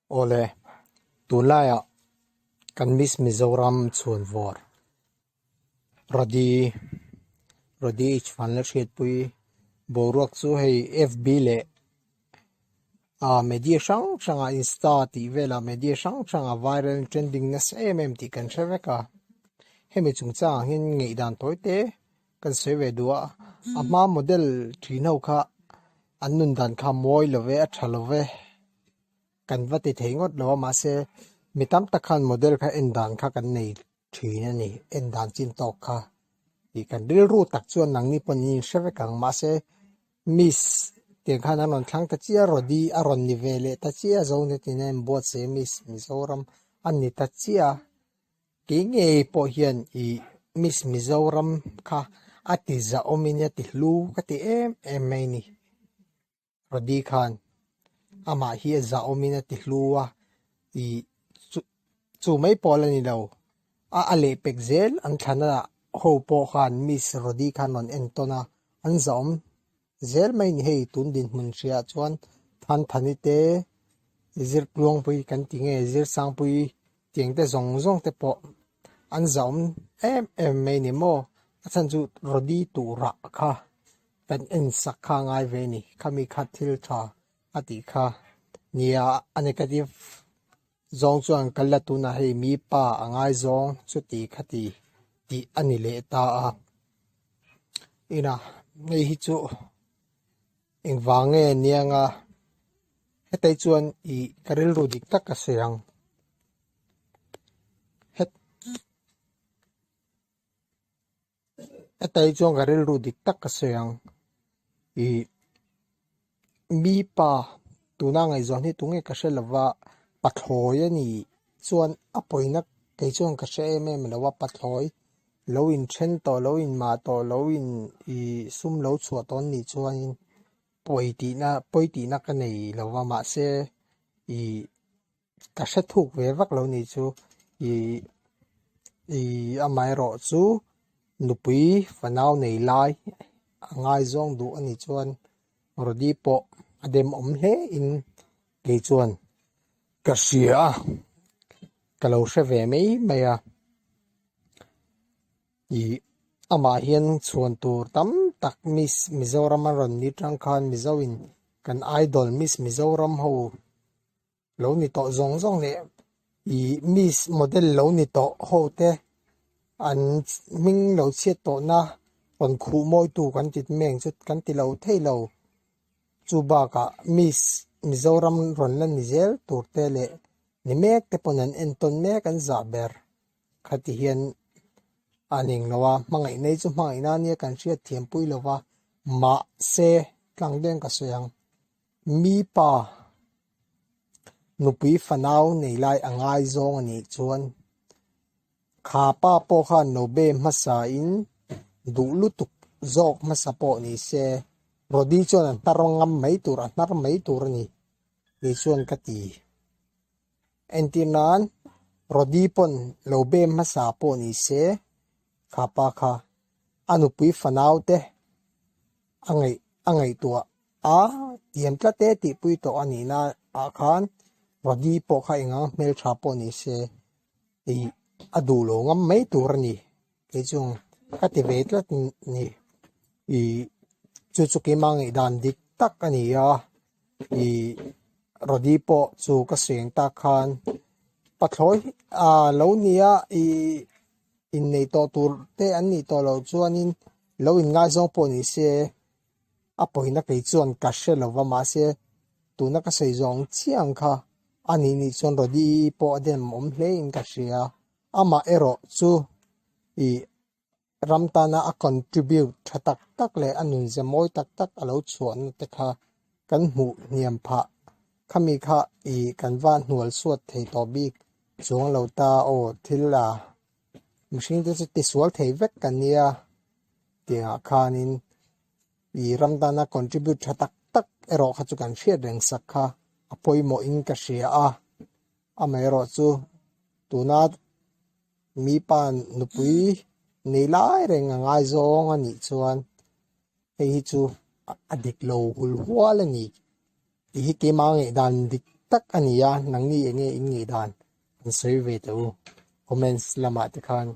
Ole tulaya kan Mizoram chuan vor rodi ich fanla shet pui boruak chu hei FB le media shang insta ti vela media shang viral trending na mm ti kan cheveka hemi chungcha hin ngei dan toite kan sewe duwa ama model thino kha annun dan kha moi love a thalove kan vati theingot lo ma se mitam takhan model kha endan kha kan nei thina ni endan chin tok kha ti kan dil ru tak chuan nang ni pon ni sheve kang ma se miss tiang khan anon thlang ta chia rodi aron ni vele ta chia zo ne tinen bot se miss Mizoram ani ta chia ke nge po hian I miss Mizoram kha ati za ominia ti hlu ka ti em mai ni rodi khan ama hi za omina ti hluwa I chu mai pola ni lo ale pekzel an thana ho po khan miss rodi khan on entona an zom zel mai ni hei tun din mun ria chuan than thani te zir plong pui kan tinge zir sang pui tiang te zong te po an zom em mai ni mo achan chu rodi tu ra kha kan en sakha ngai ve ni khami khathil tha ati kha nia anekative zong chuan kalatu na hei mi pa angai zong chuti khati ti ani le ta a ina nei hi chu engwange nianga hetai chuan I karil ru dik tak ka seang hetai chuan karil ru dik tak ka seang I mi pa tuna ngai zon hi tunge ka shelawa pathloi ani chuan apoina ke chuan ka she em lawa pathloi lo in then to lo in ma to lo in I sum lo chua ton ni chuan poiti na ka nei lawa ma se I ka she thuk ve vak lo ni chu I amai ro chu nupui fanau nei lai angai zong du ani chuan rodi po adem om hle in ke chuan ka sia kalau she ve mei maya I ama hian chuan tur tam tak miss Mizoram ron ni tang khan mizowin kan idol miss Mizoram ho lo ni to zong le I miss model lo ni to ho te an ming lo chiat to na on khu moi tu kan tit meng chut kan ti lo thei lo chu ba ka miss Mizoram ron lan ni zel tur te le ni mek te ponan enton mek an za ber khati hian aning lawa mangai nei chu mangai na nia kan ria thiam pui lawa ma se tlang den ka soyang mi pa nupui fanau nei lai angai zong ani chuan kha pa po khan no be masa in du lutuk zok masa po ni se rodi chuan an tarongam mai tur an nar mai tur ni ni chuan kati entinan rodi pon lo be masa po ni se kha pa kha anupui fanau te angai tua tiam tla te ti pui to ani na a khan rodi po kha inga mel tha po ni se I adu lo ngam mai tur ni ke chung kati ve tla ni I chu ke mang I dan dik tak ani ya I rodi po chu ka seng ta khan pathloi lo nia I in nei to tur te an ni to lo chuanin lo in ngai zong po ni se apoina ke chuan ka she lo wa ma se tuna ka sei zong chiang kha ani ni chuan rodi po adem om hle in ka ria ama ero chu I ramtana a contribute thatak tak le anun zemoi tak alo chuan te kha kan mu niam pha khami kha I kan van hnual suat thei to bik chuang lo ta o thila machine te ti sual thei vek kan nia tia khanin I ramdana contribute thatak tak ero kha chu kan hria reng sakha apoi mo in ka hria ama ero chu tuna mi pan nupui nei lai reng ngai zong ani chuan hei chu adik lo hul hual ani hi ke mang dan dik tak ania nang ni enge ingi dan kan soi ve to comments lama te khan